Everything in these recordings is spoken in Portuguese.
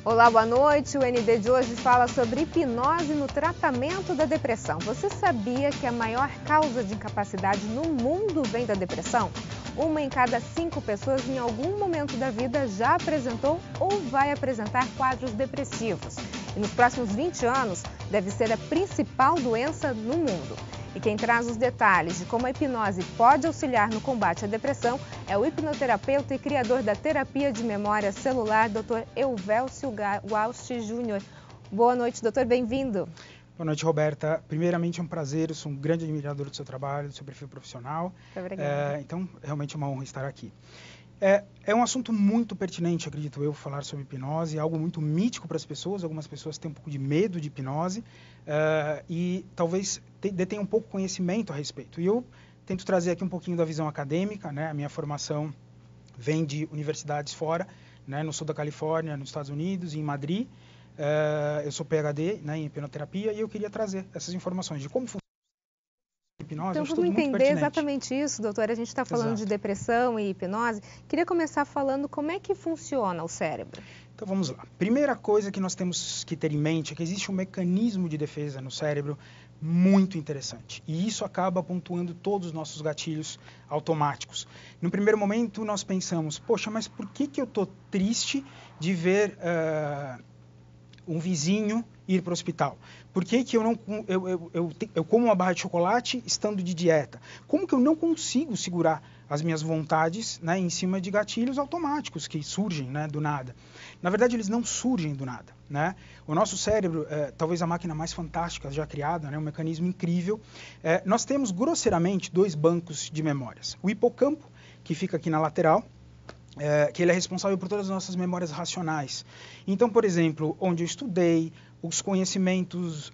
Olá, boa noite. O ND de hoje fala sobre hipnose no tratamento da depressão. Você sabia que a maior causa de incapacidade no mundo vem da depressão? 1 em cada 5 pessoas em algum momento da vida já apresentou ou vai apresentar quadros depressivos. E nos próximos 20 anos deve ser a principal doença no mundo. E quem traz os detalhes de como a hipnose pode auxiliar no combate à depressão é o hipnoterapeuta e criador da terapia de memória celular, Dr. Elvésio Walsh Jr. Boa noite, doutor, bem-vindo. Boa noite, Roberta. Primeiramente, é um prazer, eu sou um grande admirador do seu trabalho, do seu perfil profissional. Muito obrigada. Então, realmente é uma honra estar aqui. É um assunto muito pertinente, acredito eu, falar sobre hipnose, é algo muito mítico para as pessoas. Algumas pessoas têm um pouco de medo de hipnose e talvez detenham um pouco conhecimento a respeito. E eu tento trazer aqui um pouquinho da visão acadêmica, né? A minha formação vem de universidades fora, né? No sul da Califórnia, nos Estados Unidos, em Madrid. Eu sou PhD, né, em hipnoterapia e eu queria trazer essas informações de como funciona a hipnose. Então vamos entender exatamente isso, doutor. A gente está falando de depressão e hipnose. Queria começar falando como é que funciona o cérebro. Então vamos lá. Primeira coisa que nós temos que ter em mente é que existe um mecanismo de defesa no cérebro muito interessante. E isso acaba pontuando todos os nossos gatilhos automáticos. No primeiro momento nós pensamos, poxa, mas por que eu estou triste de ver um vizinho ir para o hospital? Por que eu como uma barra de chocolate estando de dieta? Como que eu não consigo segurar as minhas vontades, né, em cima de gatilhos automáticos que surgem, né, do nada? Na verdade, eles não surgem do nada, né? O nosso cérebro, talvez a máquina mais fantástica já criada, né, um mecanismo incrível. Nós temos grosseiramente 2 bancos de memórias. O hipocampo, que fica aqui na lateral, que ele é responsável por todas as nossas memórias racionais. Então, por exemplo, onde eu estudei, os conhecimentos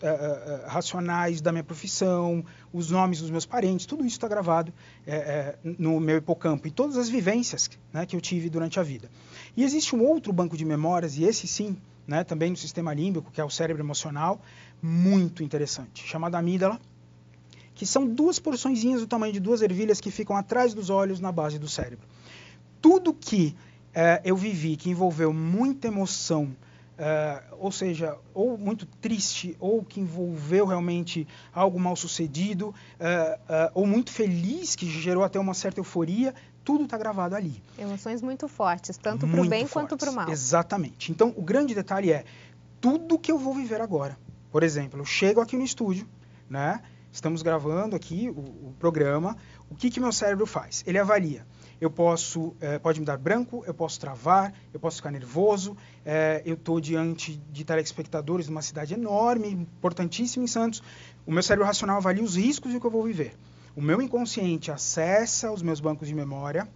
racionais da minha profissão, os nomes dos meus parentes, tudo isso está gravado no meu hipocampo e todas as vivências, né, que eu tive durante a vida. E existe um outro banco de memórias, e esse sim, né, também no sistema límbico, que é o cérebro emocional, muito interessante, chamado amígdala, que são 2 porçõezinhas do tamanho de 2 ervilhas que ficam atrás dos olhos na base do cérebro. Tudo que eu vivi que envolveu muita emoção, ou seja, ou muito triste, ou que envolveu realmente algo mal sucedido, ou muito feliz, que gerou até uma certa euforia, tudo está gravado ali. Emoções muito fortes, tanto para o bem quanto para o mal. Exatamente. Então, o grande detalhe é tudo que eu vou viver agora. Por exemplo, eu chego aqui no estúdio, né? Estamos gravando aqui o programa. O que meu cérebro faz? Ele avalia. Eu pode me dar branco, eu posso travar, eu posso ficar nervoso, eu estou diante de telespectadores de uma cidade enorme, importantíssima em Santos. O meu cérebro racional avalia os riscos do que eu vou viver. O meu inconsciente acessa os meus bancos de memória,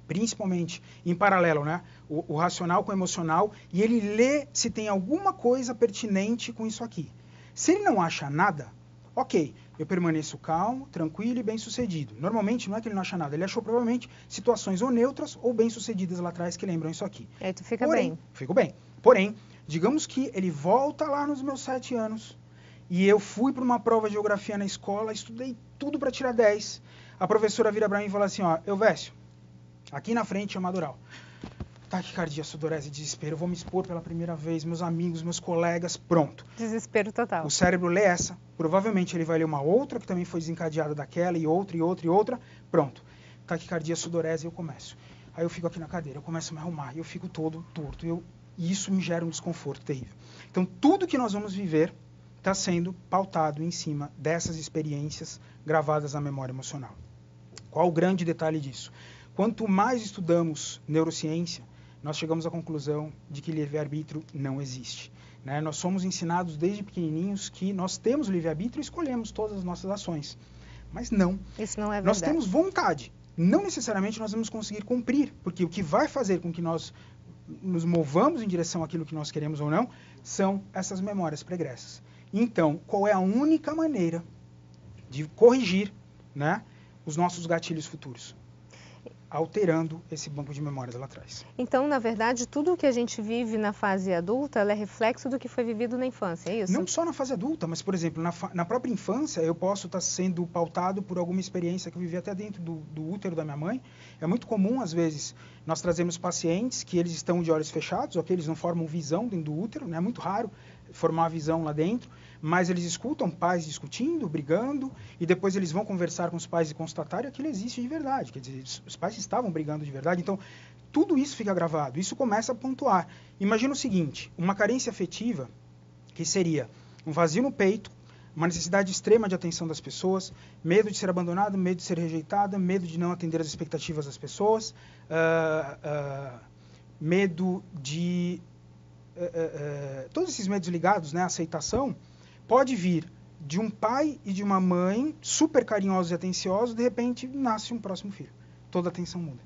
principalmente em paralelo, né? O racional com o emocional, e ele lê se tem alguma coisa pertinente com isso aqui. Se ele não acha nada, ok, eu permaneço calmo, tranquilo e bem-sucedido. Normalmente não é que ele não acha nada, ele achou provavelmente situações ou neutras ou bem-sucedidas lá atrás que lembram isso aqui. E aí tu fica bem. Fico bem. Porém, digamos que ele volta lá nos meus 7 anos e eu fui para uma prova de geografia na escola, estudei tudo para tirar 10. A professora vira para mim e fala assim, ó, Elvésio, aqui na frente é Madural. Taquicardia, sudorese, desespero, eu vou me expor pela primeira vez, meus amigos, meus colegas, pronto. Desespero total. O cérebro lê essa, provavelmente ele vai ler uma outra que também foi desencadeada daquela, e outra, pronto. Taquicardia, sudorese, eu começo. Aí eu fico aqui na cadeira, eu começo a me arrumar, e eu fico todo torto, e isso me gera um desconforto terrível. Então, tudo que nós vamos viver está sendo pautado em cima dessas experiências gravadas na memória emocional. Qual o grande detalhe disso? Quanto mais estudamos neurociência, nós chegamos à conclusão de que livre-arbítrio não existe, né? Nós somos ensinados desde pequenininhos que nós temos livre-arbítrio e escolhemos todas as nossas ações. Mas não. Isso não é verdade. Nós temos vontade. Não necessariamente nós vamos conseguir cumprir, porque o que vai fazer com que nós nos movamos em direção àquilo que nós queremos ou não, são essas memórias pregressas. Então, qual é a única maneira de corrigir, né, os nossos gatilhos futuros? alterando esse banco de memórias lá atrás. Então, na verdade, tudo o que a gente vive na fase adulta, ela é reflexo do que foi vivido na infância, é isso? Não só na fase adulta, mas, por exemplo, na própria infância, eu posso estar sendo pautado por alguma experiência que eu vivi até dentro do útero da minha mãe. É muito comum, às vezes, nós trazemos pacientes que eles estão de olhos fechados, ou que eles não formam visão dentro do útero, né? É muito raro formar a visão lá dentro, mas eles escutam pais discutindo, brigando, e depois eles vão conversar com os pais e constatar que aquilo existe de verdade, quer dizer, os pais estavam brigando de verdade. Então, tudo isso fica gravado, isso começa a pontuar. Imagina o seguinte, uma carência afetiva, que seria um vazio no peito, uma necessidade extrema de atenção das pessoas, medo de ser abandonado, medo de ser rejeitado, medo de não atender as expectativas das pessoas, medo de... todos esses medos ligados, né, à aceitação, pode vir de um pai e de uma mãe super carinhosos e atenciosos, de repente nasce um próximo filho. Toda a atenção muda.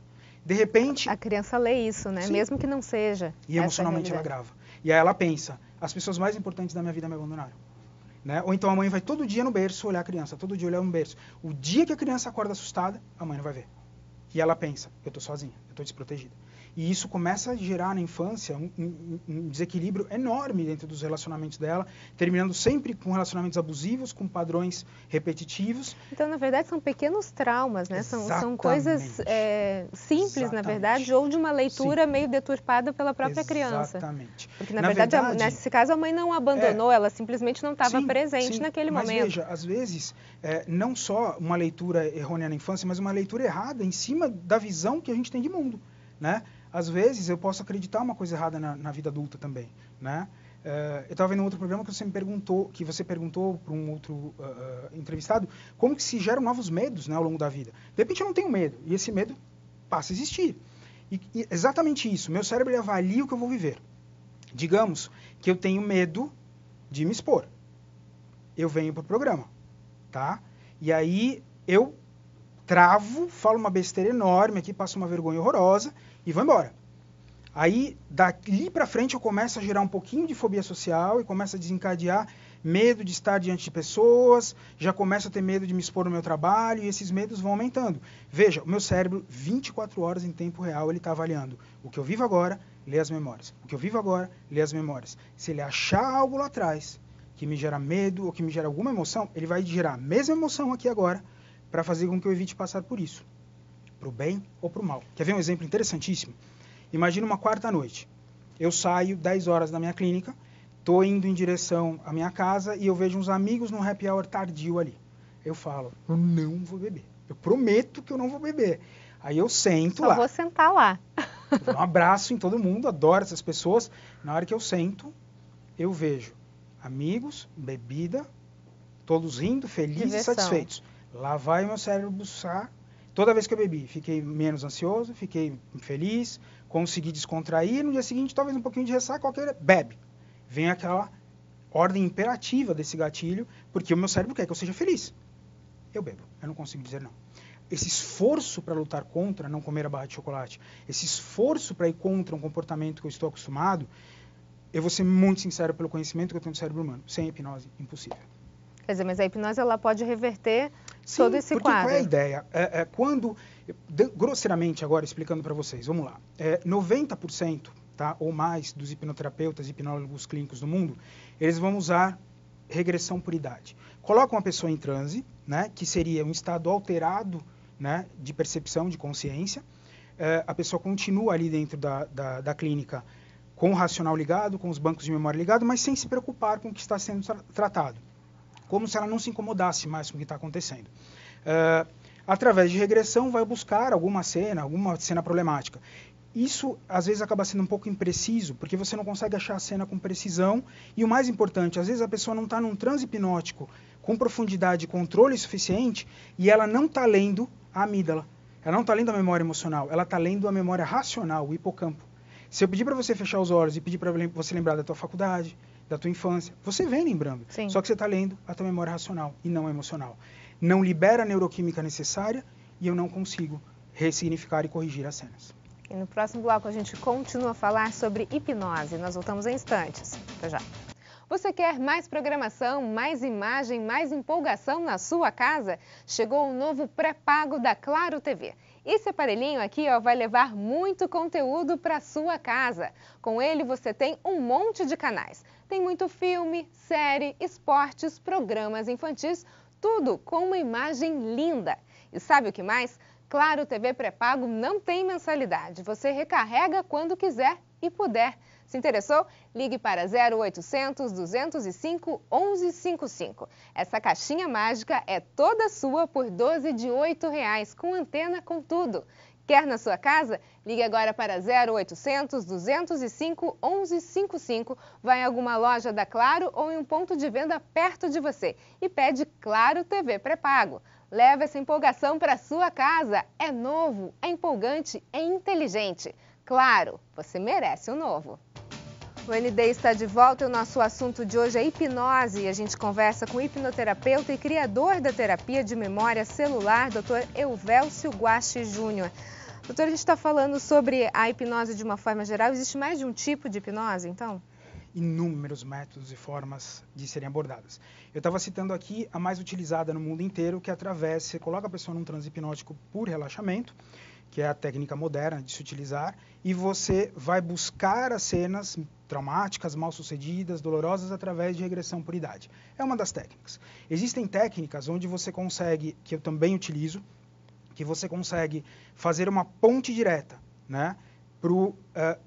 De repente... A criança lê isso, né? Sim. Mesmo que não seja. E emocionalmente ela grava. E aí ela pensa, as pessoas mais importantes da minha vida me abandonaram. Né? Ou então a mãe vai todo dia no berço olhar a criança, todo dia olhar no berço. O dia que a criança acorda assustada, a mãe não vai ver. E ela pensa, eu estou sozinha, eu estou desprotegida. E isso começa a gerar na infância um desequilíbrio enorme dentro dos relacionamentos dela, terminando sempre com relacionamentos abusivos, com padrões repetitivos. Então, na verdade, são pequenos traumas, né? São coisas simples, exatamente, na verdade, ou de uma leitura meio deturpada pela própria criança. Exatamente. Porque, na verdade, nesse caso, a mãe não abandonou, ela simplesmente não estava presente naquele momento. Mas veja, às vezes, não só uma leitura errônea na infância, mas uma leitura errada em cima da visão que a gente tem de mundo, né? Às vezes eu posso acreditar uma coisa errada na vida adulta também, né? Eu estava vendo um outro programa que você perguntou para um outro entrevistado, como que se geram novos medos, né, ao longo da vida. De repente eu não tenho medo, e esse medo passa a existir. E exatamente isso, meu cérebro avalia o que eu vou viver. Digamos que eu tenho medo de me expor. Eu venho para o programa, tá? E aí eu travo, falo uma besteira enorme aqui, passo uma vergonha horrorosa e vou embora. Aí, dali para frente, eu começo a gerar um pouquinho de fobia social e começo a desencadear medo de estar diante de pessoas, já começo a ter medo de me expor no meu trabalho e esses medos vão aumentando. Veja, o meu cérebro, 24 horas em tempo real, ele está avaliando o que eu vivo agora, lê as memórias. O que eu vivo agora, lê as memórias. Se ele achar algo lá atrás que me gera medo ou que me gera alguma emoção, ele vai gerar a mesma emoção aqui agora, para fazer com que eu evite passar por isso, para o bem ou para o mal. Quer ver um exemplo interessantíssimo? Imagina uma quarta noite. Eu saio 10 horas da minha clínica, estou indo em direção à minha casa e eu vejo uns amigos num happy hour tardio ali. Eu falo, eu não vou beber. Eu prometo que eu não vou beber. Aí eu sento lá. Só vou sentar lá. Eu dou um abraço em todo mundo, adoro essas pessoas. Na hora que eu sento, eu vejo amigos, bebida, todos rindo, felizes e satisfeitos. Lá vai o meu cérebro buscar. Toda vez que eu bebi, fiquei menos ansioso, fiquei feliz, consegui descontrair. No dia seguinte, talvez um pouquinho de ressaca, bebe. Vem aquela ordem imperativa desse gatilho, porque o meu cérebro quer que eu seja feliz. Eu bebo, eu não consigo dizer não. Esse esforço para lutar contra não comer a barra de chocolate, esse esforço para ir contra um comportamento que eu estou acostumado, eu vou ser muito sincero pelo conhecimento que eu tenho do cérebro humano. Sem hipnose, impossível. Quer dizer, mas a hipnose ela pode reverter todo esse quadro. Qual é a ideia? Quando, grosseiramente agora explicando para vocês, vamos lá, 90%, tá, ou mais dos hipnoterapeutas e hipnólogos clínicos do mundo, eles vão usar regressão por idade. Colocam uma pessoa em transe, né, que seria um estado alterado, né, de percepção, de consciência, a pessoa continua ali dentro da clínica com o racional ligado, com os bancos de memória ligados, mas sem se preocupar com o que está sendo tratado. Como se ela não se incomodasse mais com o que está acontecendo. Através de regressão, vai buscar alguma cena problemática. Isso, às vezes, acaba sendo um pouco impreciso, porque você não consegue achar a cena com precisão. E o mais importante, às vezes a pessoa não está num transe hipnótico com profundidade e controle suficiente e ela não está lendo a amígdala. Ela não está lendo a memória emocional, ela está lendo a memória racional, o hipocampo. Se eu pedir para você fechar os olhos e pedir para você lembrar da tua faculdade, da tua infância, você vem lembrando. Sim. Só que você está lendo a tua memória racional e não emocional. Não libera a neuroquímica necessária e eu não consigo ressignificar e corrigir as cenas. E no próximo bloco a gente continua a falar sobre hipnose. Nós voltamos em instantes. Até já. Você quer mais programação, mais imagem, mais empolgação na sua casa? Chegou o novo pré-pago da Claro TV. Esse aparelhinho aqui, ó, vai levar muito conteúdo para sua casa. Com ele você tem um monte de canais. Tem muito filme, série, esportes, programas infantis, tudo com uma imagem linda. E sabe o que mais? Claro, TV pré-pago não tem mensalidade. Você recarrega quando quiser e puder. Se interessou? Ligue para 0800 205 1155. Essa caixinha mágica é toda sua por 12 de R$ 8,00, com antena com tudo. Quer na sua casa? Ligue agora para 0800 205 1155. Vai em alguma loja da Claro ou em um ponto de venda perto de você e pede Claro TV pré-pago. Leve essa empolgação para sua casa. É novo, é empolgante, é inteligente. Claro, você merece o novo. O ND está de volta e o nosso assunto de hoje é hipnose. E a gente conversa com o hipnoterapeuta e criador da terapia de memória celular, Dr. Euvélcio Guache Júnior. Doutor, a gente está falando sobre a hipnose de uma forma geral. Existe mais de um tipo de hipnose, então? Inúmeros métodos e formas de serem abordadas. Eu estava citando aqui a mais utilizada no mundo inteiro, que é através, você coloca a pessoa num transe hipnótico por relaxamento, que é a técnica moderna de se utilizar, e você vai buscar as cenas traumáticas, mal-sucedidas, dolorosas, através de regressão por idade. É uma das técnicas. Existem técnicas onde você consegue, que eu também utilizo, que você consegue fazer uma ponte direta, né,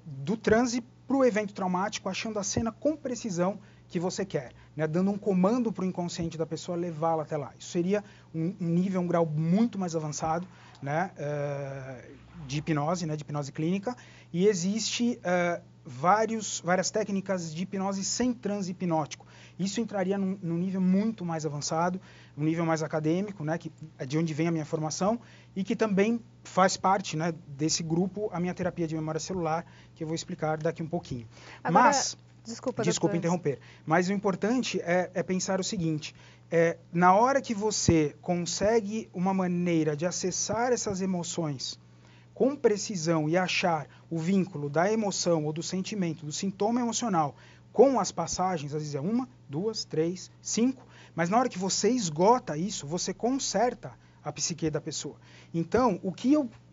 do transe para o evento traumático, achando a cena com precisão que você quer, né, dando um comando para o inconsciente da pessoa levá-la até lá. Isso seria um nível, um grau muito mais avançado, né, de hipnose, né, de hipnose clínica, e existe várias técnicas de hipnose sem transe hipnótico. Isso entraria num nível muito mais avançado, um nível mais acadêmico, né, que é de onde vem a minha formação, e que também faz parte, né, desse grupo, a minha terapia de memória celular, que eu vou explicar daqui um pouquinho. Agora, Mas, desculpa interromper, mas o importante é pensar o seguinte, na hora que você consegue uma maneira de acessar essas emoções com precisão e achar o vínculo da emoção ou do sentimento, do sintoma emocional com as passagens, às vezes é 1, 2, 3, 5, mas na hora que você esgota isso, você conserta a psique da pessoa. Então,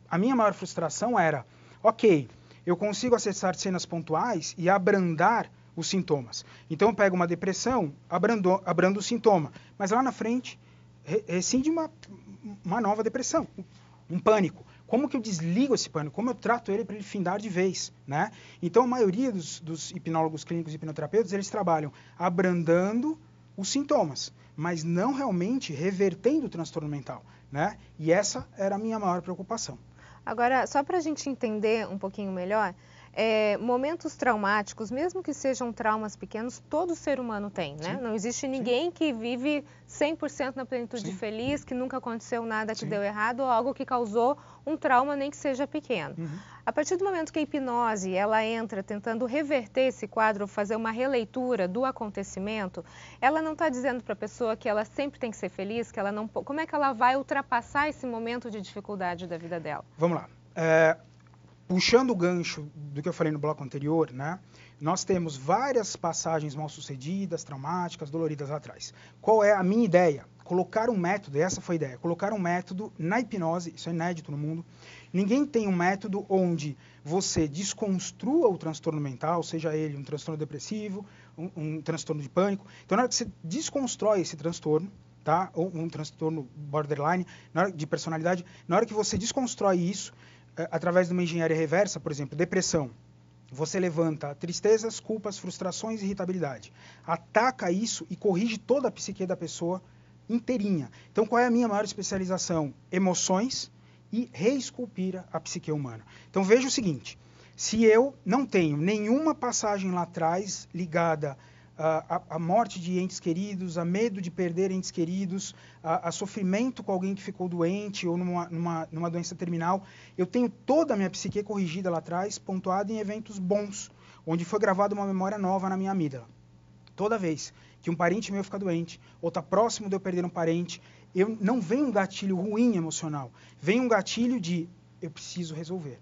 a minha maior frustração era, ok, eu consigo acessar cenas pontuais e abrandar os sintomas. Então, eu pego uma depressão, abrando o sintoma, mas lá na frente, rescinde uma nova depressão, um pânico. Como que eu desligo esse pânico? Como eu trato ele para ele findar de vez, né? Então, a maioria dos hipnólogos clínicos e hipnoterapeutas, eles trabalham abrandando os sintomas, mas não realmente revertendo o transtorno mental, né? E essa era a minha maior preocupação. Agora, só para a gente entender um pouquinho melhor, momentos traumáticos, mesmo que sejam traumas pequenos, todo ser humano tem, né? Sim. Não existe ninguém que vive 100% na plenitude Sim. feliz, que nunca aconteceu nada que Sim. deu errado ou algo que causou um trauma, nem que seja pequeno. Uhum. A partir do momento que a hipnose ela entra tentando reverter esse quadro, fazer uma releitura do acontecimento, ela não está dizendo para a pessoa que ela sempre tem que ser feliz, que ela não... Como é que ela vai ultrapassar esse momento de dificuldade da vida dela? Vamos lá. Puxando o gancho do que eu falei no bloco anterior, né, nós temos várias passagens mal-sucedidas, traumáticas, doloridas lá atrás. Qual é a minha ideia? Colocar um método, essa foi a ideia, colocar um método na hipnose, isso é inédito no mundo. Ninguém tem um método onde você desconstrua o transtorno mental, seja ele um transtorno depressivo, um transtorno de pânico. Então, na hora que você desconstrói esse transtorno, tá, ou um transtorno borderline, de personalidade, na hora que você desconstrói isso, através de uma engenharia reversa, por exemplo, depressão, você levanta tristezas, culpas, frustrações e irritabilidade. Ataca isso e corrige toda a psique da pessoa inteirinha. Então, qual é a minha maior especialização? Emoções e reesculpir a psique humana. Então, veja o seguinte, se eu não tenho nenhuma passagem lá atrás ligada a morte de entes queridos, a medo de perder entes queridos, a sofrimento com alguém que ficou doente ou numa doença terminal, eu tenho toda a minha psique corrigida lá atrás, pontuada em eventos bons, onde foi gravada uma memória nova na minha amígdala. Toda vez que um parente meu fica doente, ou está próximo de eu perder um parente, não vem um gatilho ruim emocional, vem um gatilho de eu preciso resolver.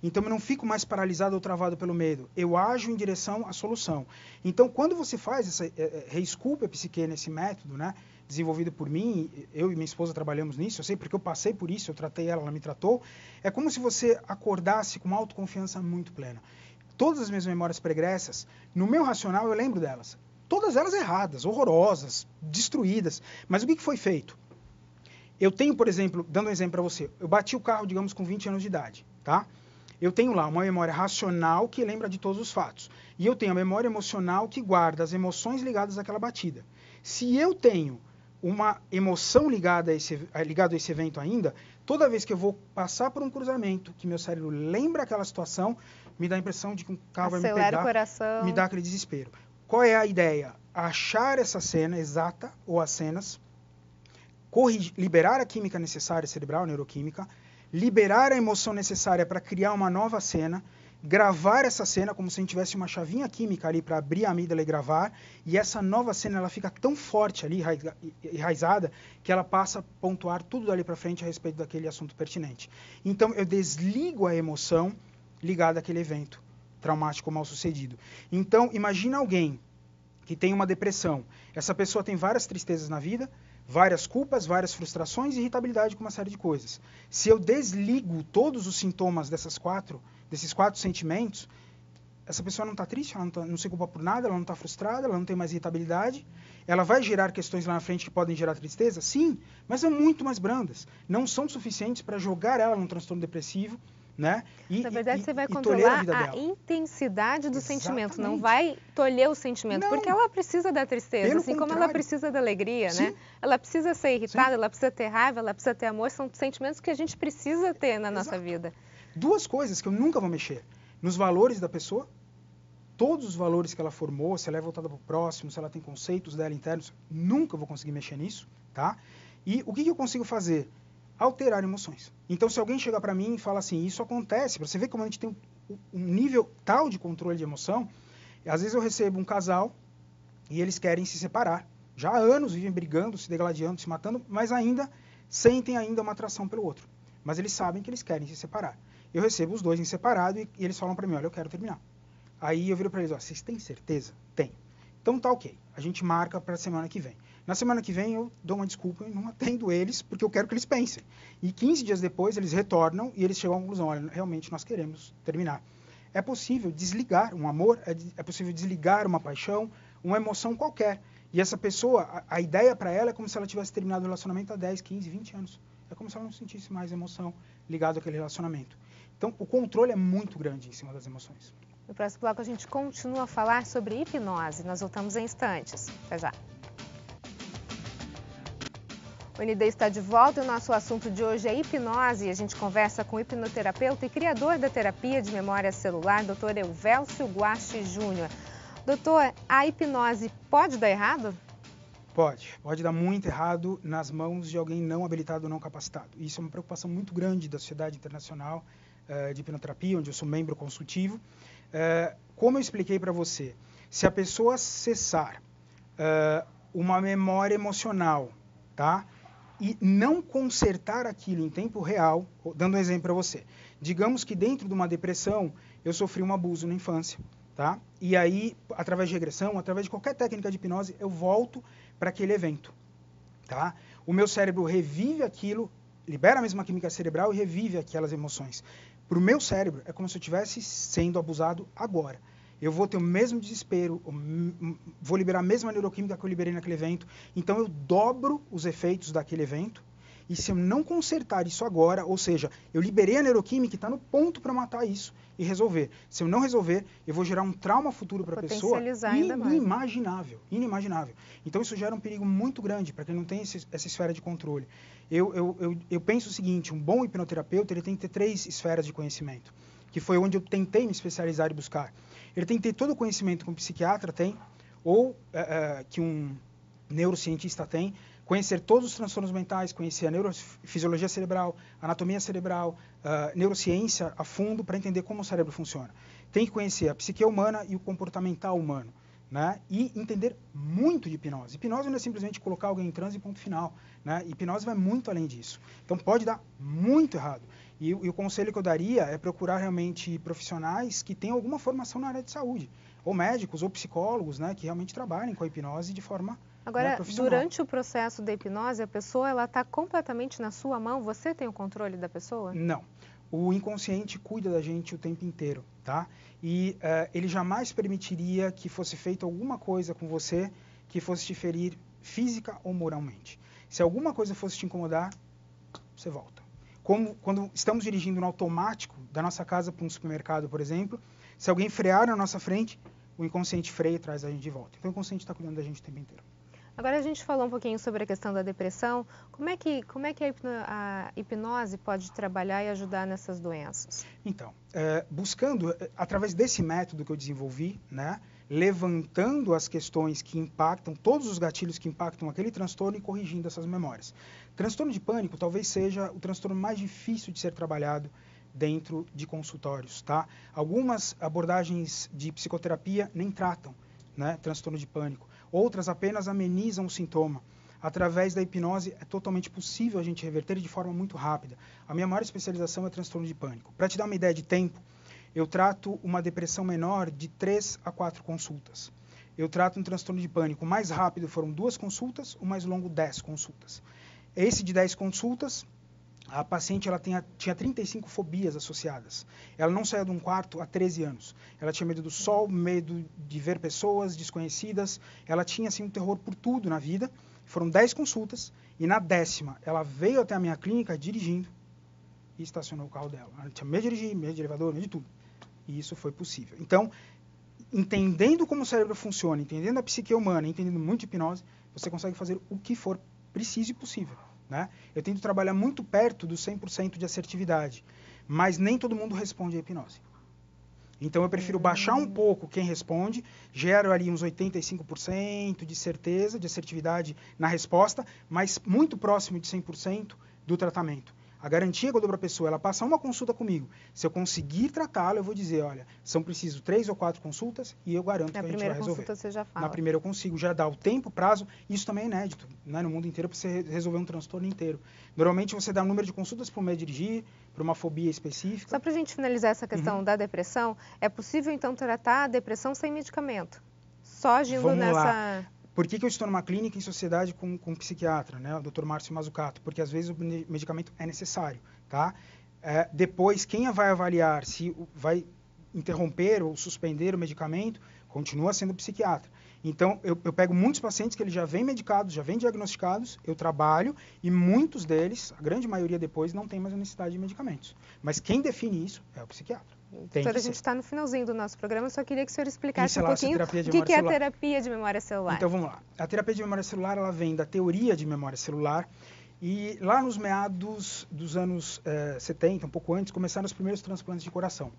Então, eu não fico mais paralisado ou travado pelo medo. Eu ajo em direção à solução. Então, quando você faz essa reesculpe a psique nesse método, né, desenvolvido por mim, eu e minha esposa trabalhamos nisso, eu sei porque eu passei por isso, eu tratei ela, ela me tratou, é como se você acordasse com uma autoconfiança muito plena. Todas as minhas memórias pregressas, no meu racional eu lembro delas. Todas elas erradas, horrorosas, destruídas. Mas o que foi feito? Eu tenho, por exemplo, dando um exemplo para você, eu bati o carro, digamos, com 20 anos de idade, tá? Eu tenho lá uma memória racional que lembra de todos os fatos. E eu tenho a memória emocional que guarda as emoções ligadas àquela batida. Se eu tenho uma emoção ligada a esse evento ainda, toda vez que eu vou passar por um cruzamento, que meu cérebro lembra aquela situação, me dá a impressão de que um carro vai me pegar, o coração. Me dá aquele desespero. Qual é a ideia? Achar essa cena exata, ou as cenas, liberar a química necessária cerebral, a neuroquímica, liberar a emoção necessária para criar uma nova cena, gravar essa cena como se a gente tivesse uma chavinha química ali para abrir a amígdala e gravar, e essa nova cena ela fica tão forte ali, enraizada, que ela passa a pontuar tudo dali para frente a respeito daquele assunto pertinente. Então eu desligo a emoção ligada àquele evento traumático mal sucedido. Então imagina alguém que tem uma depressão. Essa pessoa tem várias tristezas na vida, várias culpas, várias frustrações e irritabilidade com uma série de coisas. Se eu desligo todos os sintomas desses quatro sentimentos, essa pessoa não está triste, ela não se culpa por nada, ela não está frustrada, ela não tem mais irritabilidade, ela vai gerar questões lá na frente que podem gerar tristeza? Sim, mas são muito mais brandas. Não são suficientes para jogar ela num transtorno depressivo, né? Na verdade, você vai controlar a intensidade do sentimento, não vai tolher o sentimento, não, porque ela precisa da tristeza, assim como ela precisa da alegria, né? Ela precisa ser irritada, ela precisa ter raiva, ela precisa ter amor, são sentimentos que a gente precisa ter na nossa vida. Duas coisas que eu nunca vou mexer, nos valores da pessoa, todos os valores que ela formou, se ela é voltada para o próximo, se ela tem conceitos dela internos, nunca vou conseguir mexer nisso, tá? E o que eu consigo fazer? Alterar emoções. Então, se alguém chega para mim e fala assim, isso acontece, para você ver como a gente tem um nível tal de controle de emoção, às vezes eu recebo um casal e eles querem se separar. Já há anos vivem brigando, se degladiando, se matando, mas ainda sentem ainda uma atração pelo outro. Mas eles sabem que eles querem se separar. Eu recebo os dois em separado e eles falam para mim, olha, eu quero terminar. Aí eu viro para eles, ó, vocês têm certeza? Tenho. Então tá ok, a gente marca para a semana que vem. Na semana que vem eu dou uma desculpa e não atendo eles, porque eu quero que eles pensem. E 15 dias depois eles retornam e eles chegam à conclusão, olha, realmente nós queremos terminar. É possível desligar um amor, é possível desligar uma paixão, uma emoção qualquer. E essa pessoa, a ideia para ela é como se ela tivesse terminado o relacionamento há 10, 15, 20 anos. É como se ela não sentisse mais emoção ligada àquele relacionamento. Então o controle é muito grande em cima das emoções. No próximo bloco a gente continua a falar sobre hipnose. Nós voltamos em instantes. Até já. O ND está de volta e o nosso assunto de hoje é hipnose. A gente conversa com o hipnoterapeuta e criador da terapia de memória celular, Dr. Elvélcio Guache Júnior. Doutor, a hipnose pode dar errado? Pode dar muito errado nas mãos de alguém não habilitado ou não capacitado. Isso é uma preocupação muito grande da Sociedade Internacional de Hipnoterapia, onde eu sou membro consultivo. Como eu expliquei para você, se a pessoa cessar uma memória emocional, tá? E não consertar aquilo em tempo real, dando um exemplo para você. Digamos que dentro de uma depressão, eu sofri um abuso na infância, tá? E aí, através de regressão, através de qualquer técnica de hipnose, eu volto para aquele evento, tá? O meu cérebro revive aquilo, libera a mesma química cerebral e revive aquelas emoções. Para o meu cérebro, é como se eu estivesse sendo abusado agora. Eu vou ter o mesmo desespero, vou liberar a mesma neuroquímica que eu liberei naquele evento. Então, eu dobro os efeitos daquele evento. E se eu não consertar isso agora, ou seja, eu liberei a neuroquímica e está no ponto para matar isso e resolver. Se eu não resolver, eu vou gerar um trauma futuro para a pessoa inimaginável. Então, isso gera um perigo muito grande para quem não tem essa esfera de controle. Eu penso o seguinte, um bom hipnoterapeuta ele tem que ter 3 esferas de conhecimento, que foi onde eu tentei me especializar e buscar. Ele tem que ter todo o conhecimento que um psiquiatra tem, ou que um neurocientista tem, conhecer todos os transtornos mentais, conhecer a neurofisiologia cerebral, anatomia cerebral, neurociência a fundo para entender como o cérebro funciona. Tem que conhecer a psique humana e o comportamental humano, né? E entender muito de hipnose. Hipnose não é simplesmente colocar alguém em transe e ponto final, né? Hipnose vai muito além disso. Então pode dar muito errado. E o conselho que eu daria é procurar realmente profissionais que tenham alguma formação na área de saúde, ou médicos, ou psicólogos, né, que realmente trabalhem com a hipnose de forma Agora, profissional. durante o processo da hipnose, a pessoa ela está completamente na sua mão? Você tem o controle da pessoa? Não. O inconsciente cuida da gente o tempo inteiro, tá? E ele jamais permitiria que fosse feita alguma coisa com você que fosse te ferir física ou moralmente. Se alguma coisa fosse te incomodar, você volta. Como quando estamos dirigindo no automático da nossa casa para um supermercado, por exemplo, se alguém frear na nossa frente, o inconsciente freia e traz a gente de volta. Então o inconsciente está cuidando da gente o tempo inteiro. Agora a gente falou um pouquinho sobre a questão da depressão. Como é que a hipnose pode trabalhar e ajudar nessas doenças? Então, buscando, através desse método que eu desenvolvi, né, levantando as questões que impactam, todos os gatilhos que impactam aquele transtorno e corrigindo essas memórias. Transtorno de pânico talvez seja o transtorno mais difícil de ser trabalhado dentro de consultórios, tá? Algumas abordagens de psicoterapia nem tratam, né, transtorno de pânico. Outras apenas amenizam o sintoma. Através da hipnose é totalmente possível a gente reverter de forma muito rápida. A minha maior especialização é transtorno de pânico. Para te dar uma ideia de tempo, eu trato uma depressão menor de 3 a 4 consultas. Eu trato um transtorno de pânico. O mais rápido foram 2 consultas, o mais longo 10 consultas. Esse de 10 consultas, a paciente ela tinha 35 fobias associadas. Ela não saía de um quarto há 13 anos. Ela tinha medo do sol, medo de ver pessoas desconhecidas. Ela tinha assim, um terror por tudo na vida. Foram 10 consultas e na 10ª ela veio até a minha clínica dirigindo e estacionou o carro dela. Ela tinha medo de dirigir, medo de elevador, medo de tudo. E isso foi possível. Então, entendendo como o cérebro funciona, entendendo a psique humana, entendendo muito de hipnose, você consegue fazer o que for preciso e possível. Né? Eu tento trabalhar muito perto dos 100% de assertividade, mas nem todo mundo responde à hipnose. Então eu prefiro baixar um pouco quem responde, gero ali uns 85% de certeza, de assertividade na resposta, mas muito próximo de 100% do tratamento. A garantia que eu dou para a pessoa, ela passa uma consulta comigo. Se eu conseguir tratá-la, eu vou dizer, olha, são preciso 3 ou 4 consultas e eu garanto que a gente vai resolver. Na primeira consulta você já fala. Na primeira eu consigo já dar o tempo, prazo. Isso também é inédito, né? No mundo inteiro, para você resolver um transtorno inteiro. Normalmente você dá um número de consultas para um medo de dirigir, para uma fobia específica. Só para a gente finalizar essa questão da depressão, é possível então tratar a depressão sem medicamento? Só agindo nessa... Por que eu estou numa clínica em sociedade com um psiquiatra, né, o Dr. Márcio Mazzucato? Porque às vezes o medicamento é necessário, tá? Depois, quem vai avaliar se vai interromper ou suspender o medicamento, continua sendo o psiquiatra. Então, eu pego muitos pacientes que eles já vêm medicados, já vêm diagnosticados, eu trabalho e muitos deles, a grande maioria depois, não tem mais a necessidade de medicamentos. Mas quem define isso é o psiquiatra. Doutora, a gente está no finalzinho do nosso programa, eu só queria que o senhor explicasse um pouquinho o que é a terapia de memória celular. Então vamos lá. A terapia de memória celular ela vem da teoria de memória celular e lá nos meados dos anos 70, um pouco antes, começaram os primeiros transplantes de coração.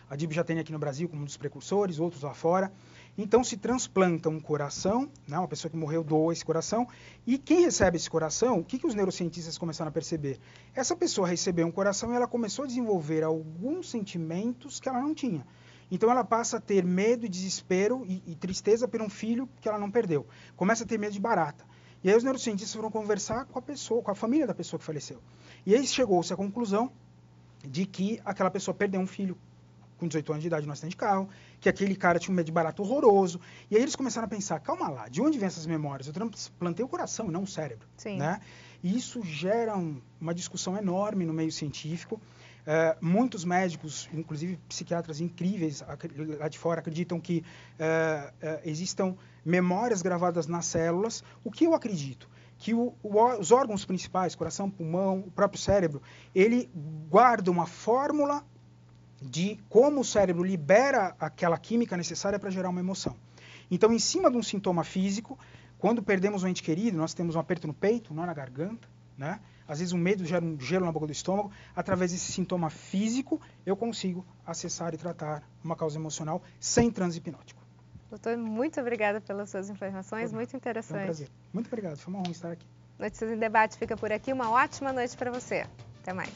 A DIB já tem aqui no Brasil como um dos precursores, outros lá fora. Então se transplanta um coração, né, uma pessoa que morreu doa esse coração, e quem recebe esse coração, o que os neurocientistas começaram a perceber? Essa pessoa recebeu um coração e ela começou a desenvolver alguns sentimentos que ela não tinha. Então ela passa a ter medo, desespero e tristeza por um filho que ela não perdeu. Começa a ter medo de barata. E aí os neurocientistas foram conversar com a pessoa, com a família da pessoa que faleceu. E aí chegou-se à conclusão de que aquela pessoa perdeu um filho com 18 anos de idade no acidente de carro, que aquele cara tinha um medo de barato horroroso. E aí eles começaram a pensar, calma lá, de onde vem essas memórias? Eu transplantei o coração e não o cérebro. Sim. Né? E isso gera uma discussão enorme no meio científico. Muitos médicos, inclusive psiquiatras incríveis lá de fora, acreditam que existam memórias gravadas nas células. O que eu acredito? Que os órgãos principais, coração, pulmão, o próprio cérebro, ele guarda uma fórmula de como o cérebro libera aquela química necessária para gerar uma emoção. Então, em cima de um sintoma físico, quando perdemos um ente querido, nós temos um aperto no peito, um nó na garganta, né? Às vezes o medo gera um gelo na boca do estômago. Através desse sintoma físico, eu consigo acessar e tratar uma causa emocional sem transe hipnótico. Doutor, muito obrigada pelas suas informações, muito interessante. Foi um prazer. Muito obrigado, foi uma honra estar aqui. Notícias em Debate fica por aqui, uma ótima noite para você. Até mais.